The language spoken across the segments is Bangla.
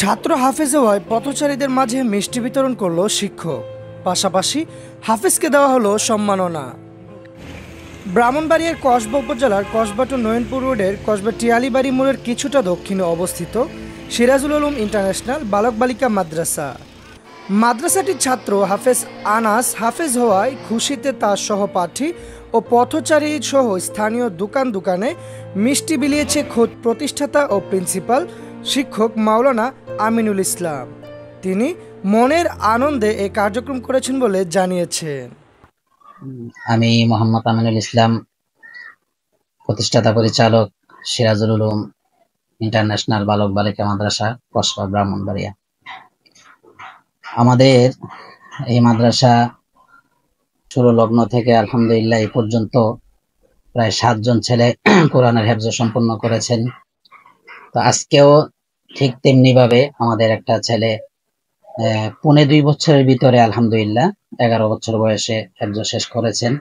ছাত্র হাফেজ হওয়ায় পথচারীদের মাঝে মিষ্টি বিতরণ করল শিক্ষক, পাশাপাশি হাফেজকে দেওয়া হলো সম্মাননা। ব্রাহ্মণবাড়িয়ার কসবা উপজেলার কসবা টু নয়নপুর রোডের কসবা টিয়ালিবাড়ি মোড়ের কিছুটা দক্ষিণে অবস্থিত সিরাজুল উলুম ইন্টারন্যাশনাল বালক বালিকা মাদ্রাসা। মাদ্রাসাটির ছাত্র হাফেজ আনাস হাফেজ হওয়ায় খুশিতে তার সহপাঠী ও পথচারী সহ স্থানীয় দোকানে মিষ্টি বিলিয়েছে খোদ প্রতিষ্ঠাতা ও প্রিন্সিপাল শিক্ষক মাওলানা আমিনুল ইসলাম। তিনি মনের আনন্দে এই কার্যক্রম করেছেন বলে জানিয়েছেন। আমি মোহাম্মদ আমিনুল ইসলাম, প্রতিষ্ঠাতা পরিচালক, সিরাজুল উলুম ইন্টারন্যাশনাল বালক বালিকা মাদ্রাসা, কসবা, ব্রাহ্মণবাড়িয়া। আমাদের এই মাদ্রাসা শুরু লগ্ন থেকে আলহামদুলিল্লাহ এই পর্যন্ত প্রায় 7 জন ছেলে কোরআনের হেফজ সম্পন্ন করেছেন। তো আজকেও ঠিক তেমনি ভাবে আমাদের একটা ছেলে 2.5 বছরের ভিতরে আলহামদুলিল্লাহ 11 বছর বয়সে হেফজ শেষ করেছেন।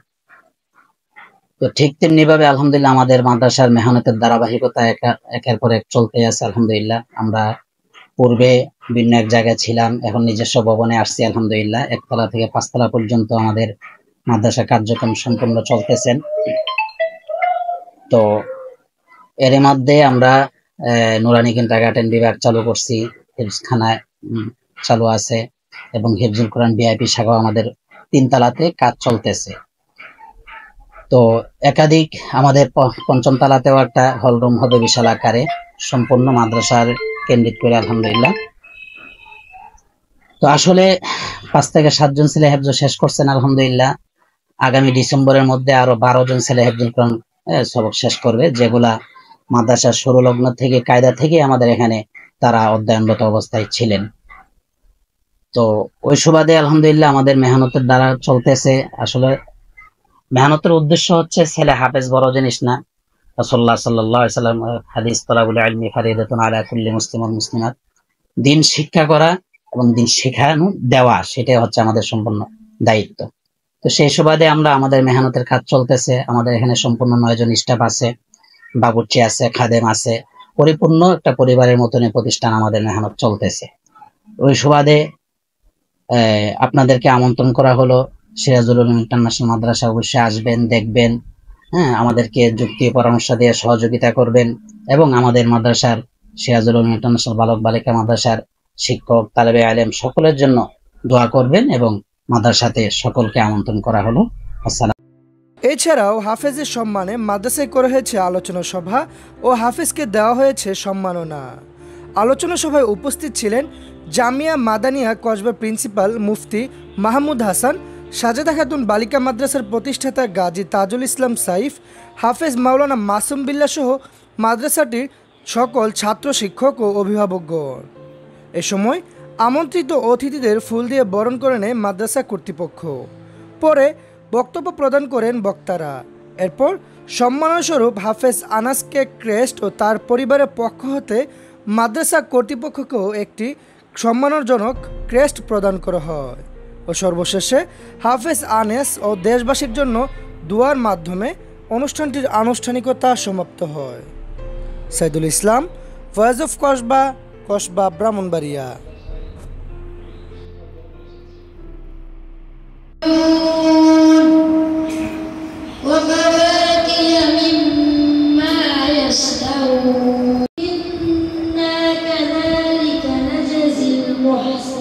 তো ঠিক তেমনি ভাবে আলহামদুলিল্লাহ আমাদের মাদ্রাসার মেহনতের ধারাবাহিকতা একের পর এক চলতে আছে। আলহামদুলিল্লাহ আমরা পূর্বে ভিন্ন এক জায়গায় ছিলাম, এখন নিজস্ব ভবনে আসছি। আলহামদুলিল্লাহ 1 তলা থেকে 5 তলা পর্যন্ত আমাদের মাদ্রাসা কার্যক্রম সম্পূর্ণ চলতেছেন। তো এর মধ্যে আমরা নুরানি কিন্ডারগার্টেন বিভাগ চালু করছি, হিফজখানায় চালু আছে এবং হিফজুল কোরআন ভিআইপি শাখাও আমাদের 3 তলাতে কাজ চলতেছে। তো একাধিক আমাদের 5ম তলাতেও একটা হলরুম হবে বিশাল আকারে, সম্পূর্ণ মাদ্রাসার কেন্দ্রিক করে আলহামদুলিল্লাহ। তো আসলে 5 থেকে 7 জন ছেলে হেফজ শেষ করছেন আলহামদুলিল্লাহ। আগামী ডিসেম্বরের মধ্যে আরো 12 জন ছেলে হেফজুল কোরআন সবক শেষ করবে, যেগুলা মাদ্রাসার শুরু লগ্ন থেকে কায়দা থেকে আমাদের এখানে তারা অধ্যয়নরত অবস্থায় ছিলেন। তো ওই সুবাদে আলহামদুলিল্লাহ আমাদের মেহনতের দ্বারা চলতেছে। আসলে মেহনতের উদ্দেশ্য হচ্ছে ছেলে হাফেজ বড় জিনিস না। রাসূলুল্লাহ সাল্লাল্লাহু আলাইহি ওয়াসাল্লাম হাদিস তালাবুল ইলমি ফারিদাতুন আলা কুল্লি মুসলিম ওয়াল মুসলিমাত, দিন শিক্ষা করা এবং দিন শেখানো দেওয়া, সেটাই হচ্ছে আমাদের সম্পূর্ণ দায়িত্ব। তো সেই সুবাদে আমরা আমাদের মেহনতের কাজ চলতেছে। আমাদের এখানে সম্পূর্ণ 9 জন স্টাফ আছে, বাবুর্চি আছে, খাদেম আছে, পরিপূর্ণ একটা পরিবারের মতনই প্রতিষ্ঠান আমাদের মেহনত চলতেছে। ওই সুবাদে আপনাদেরকে আমন্ত্রণ করা হলো সিরাজুল উলুম ইন্টারন্যাশনাল মাদ্রাসা। অবশ্যই আসবেন, দেখবেন, আমাদেরকে যুক্তি পরামর্শ দিয়ে সহযোগিতা করবেন এবং আমাদের মাদ্রাসার সিরাজুল উলুম ইন্টারন্যাশনাল বালক বালিকা মাদ্রাসার শিক্ষক, তালেবে আলেম সকলের জন্য দোয়া করবেন এবং মাদ্রাসাতে সকলকে আমন্ত্রণ করা হলো। আসসালাম। এছাড়াও হাফেজের সম্মানে মাদ্রাসায় করা হয়েছে আলোচনা সভা ও হাফেজকে দেওয়া হয়েছে সম্মাননা। আলোচনা সভায় উপস্থিত ছিলেন জামিয়া মাদানিয়া কসবার প্রিন্সিপাল মুফতি মাহমুদ হাসান, সাজেদা খাতুন বালিকা মাদ্রাসার প্রতিষ্ঠাতা গাজী তাজুল ইসলাম সাইফ, হাফেজ মাওলানা মাসুম বিল্লাহ সহ মাদ্রাসাটির সকল ছাত্র, শিক্ষক ও অভিভাবকগণ। এ সময় আমন্ত্রিত অতিথিদের ফুল দিয়ে বরণ করে নেয় মাদ্রাসা কর্তৃপক্ষ। পরে বক্তব্য প্রদান করেন বক্তারা। এরপর সম্মানস্বরূপ হাফেজ আনাসকে ক্রেস্ট ও তার পরিবারের পক্ষ হতে মাদ্রাসা কর্তৃপক্ষকেও একটি সম্মানজনক ক্রেস্ট প্রদান করা হয় ও সর্বশেষে হাফেজ আনাস ও দেশবাসীর জন্য দোয়ার মাধ্যমে অনুষ্ঠানটির আনুষ্ঠানিকতা সমাপ্ত হয়। Saidul Islam, voice of Kasba, Kasba, Brahmanbaria. إنا كذلك نجزي المحسنين।